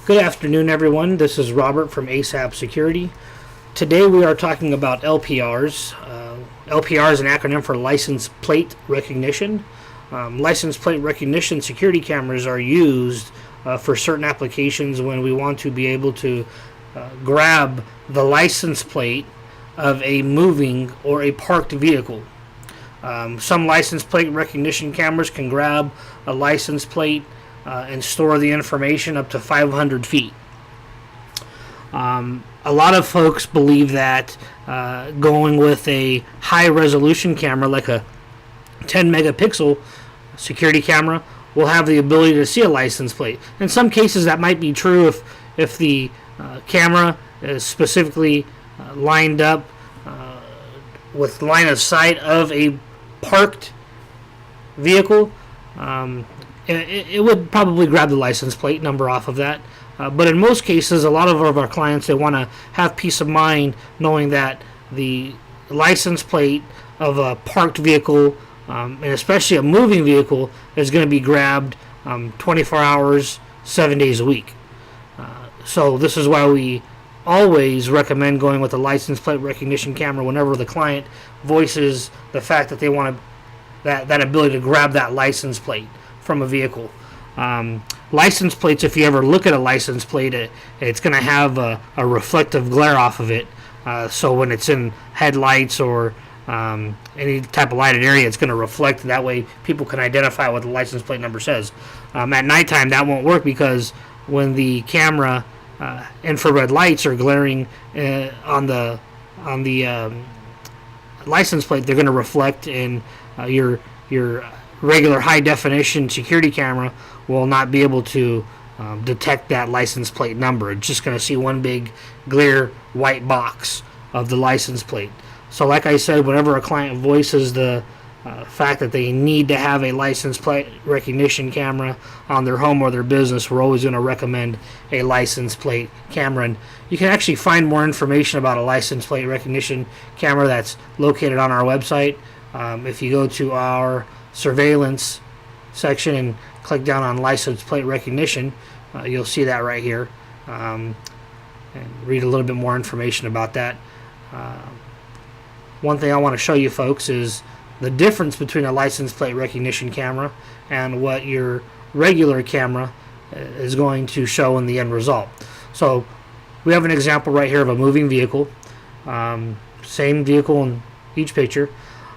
Good afternoon, everyone. This is Robert from ASAP Security. Today we are talking about LPRs. LPR is an acronym for License Plate Recognition. License plate recognition security cameras are used for certain applications when we want to be able to grab the license plate of a moving or a parked vehicle. Some license plate recognition cameras can grab a license plate and store the information up to 500 feet. A lot of folks believe that going with a high resolution camera like a 10 megapixel security camera will have the ability to see a license plate. In some cases that might be true if the camera is specifically lined up with line of sight of a parked vehicle. It would probably grab the license plate number off of that. But in most cases, a lot of our clients, they want to have peace of mind knowing that the license plate of a parked vehicle, and especially a moving vehicle, is going to be grabbed 24 hours, 7 days a week. So this is why we always recommend going with a license plate recognition camera whenever the client voices the fact that they want that ability to grab that license plate from a vehicle. License plates, if you ever look at a license plate, it's going to have a reflective glare off of it. So when it's in headlights or any type of lighted area, it's going to reflect. That way people can identify what the license plate number says. At nighttime, that won't work because when the camera infrared lights are glaring on the license plate, they're going to reflect, and your regular high definition security camera will not be able to detect that license plate number. It's just going to see one big clear white box of the license plate. So like I said, whenever a client voices the fact that they need to have a license plate recognition camera on their home or their business, we're always going to recommend a license plate camera. And you can actually find more information about a license plate recognition camera that's located on our website. If you go to our surveillance section and click down on license plate recognition, you'll see that right here, and read a little bit more information about that. One thing I want to show you folks is the difference between a license plate recognition camera and what your regular camera is going to show in the end result. So we have an example right here of a moving vehicle, same vehicle in each picture.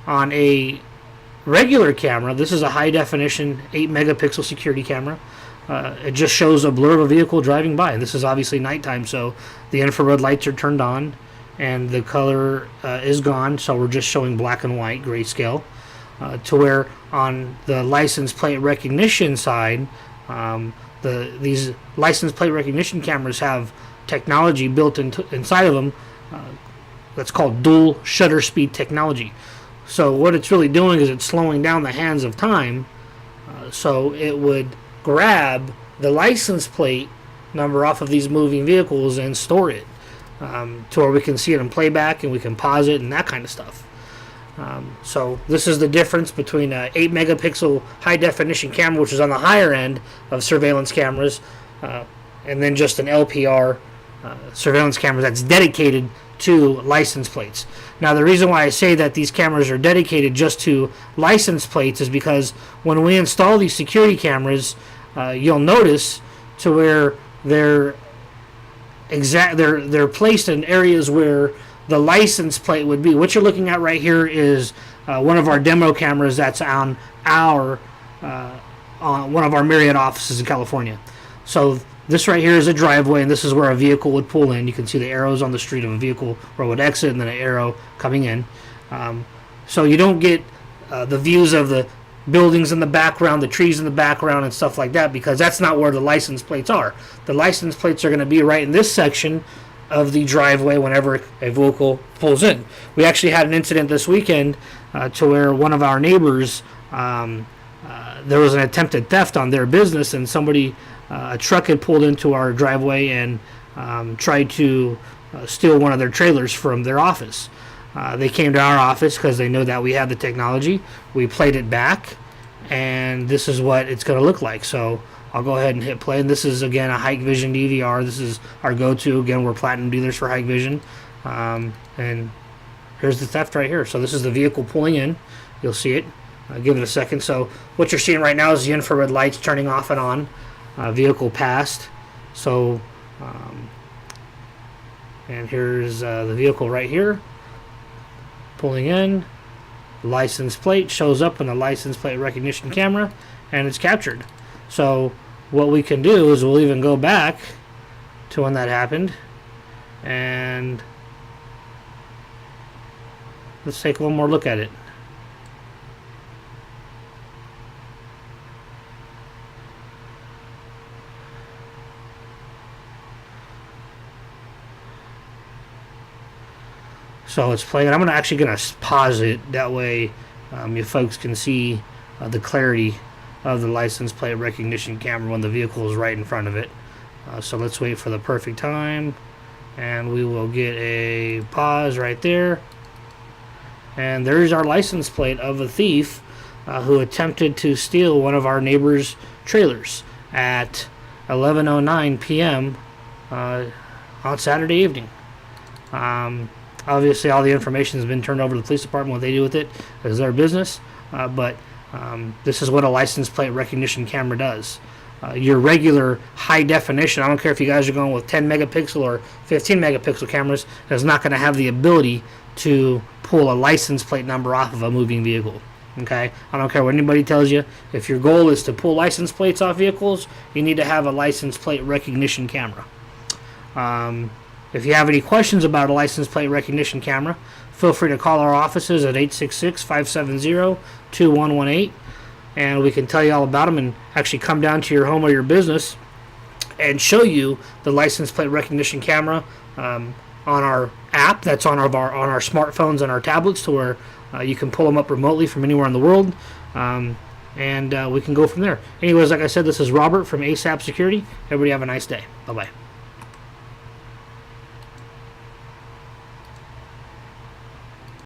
On a regular camera, this is a high definition 8 megapixel security camera. It just shows a blur of a vehicle driving by. This is obviously nighttime, so the infrared lights are turned on and the color is gone, so we're just showing black and white grayscale. To where on the license plate recognition side, these license plate recognition cameras have technology built inside of them that's called dual shutter speed technology. So what it's really doing is it's slowing down the hands of time, so it would grab the license plate number off of these moving vehicles and store it to where we can see it in playback and we can pause it and that kind of stuff. So this is the difference between an 8 megapixel high definition camera, which is on the higher end of surveillance cameras, and then just an LPR surveillance camera that's dedicated to license plates. Now the reason why I say that these cameras are dedicated just to license plates is because when we install these security cameras, you'll notice to where they're placed in areas where the license plate would be. What you're looking at right here is one of our demo cameras that's on one of our Marriott offices in California. So this right here is a driveway, and this is where a vehicle would pull in. You can see the arrows on the street of a vehicle where it would exit, and then an arrow coming in. So you don't get the views of the buildings in the background, the trees in the background, and stuff like that, because that's not where the license plates are. The license plates are going to be right in this section of the driveway whenever a vehicle pulls in. We actually had an incident this weekend to where one of our neighbors, there was an attempted theft on their business, and a truck had pulled into our driveway and tried to steal one of their trailers from their office. They came to our office because they know that we have the technology. We played it back, and this is what it's going to look like. So I'll go ahead and hit play. And this is, again, a Hike Vision DVR. This is our go-to. Again, we're platinum dealers for Hike Vision. And here's the theft right here. So this is the vehicle pulling in. You'll see it. Give it a second. So what you're seeing right now is the infrared lights turning off and on. Vehicle passed. So, and here's the vehicle right here. Pulling in. License plate shows up in the license plate recognition camera, and it's captured. So what we can do is we'll even go back to when that happened, and let's take one more look at it. So it's playing. I'm actually going to pause it. That way you folks can see the clarity of the license plate recognition camera when the vehicle is right in front of it. So let's wait for the perfect time, and we will get a pause right there. And there's our license plate of a thief who attempted to steal one of our neighbor's trailers at 11:09 p.m. On Saturday evening. Obviously, all the information has been turned over to the police department. What they do with it is their business. But this is what a license plate recognition camera does. Your regular high definition, I don't care if you guys are going with 10 megapixel or 15 megapixel cameras, is not going to have the ability to pull a license plate number off of a moving vehicle. Okay? I don't care what anybody tells you. If your goal is to pull license plates off vehicles, you need to have a license plate recognition camera. If you have any questions about a license plate recognition camera, feel free to call our offices at 866-570-2118, and we can tell you all about them and actually come down to your home or your business and show you the license plate recognition camera on our app that's on our smartphones and our tablets, to where you can pull them up remotely from anywhere in the world, and we can go from there. Anyways, like I said, this is Robert from ASAP Security. Everybody have a nice day. Bye-bye.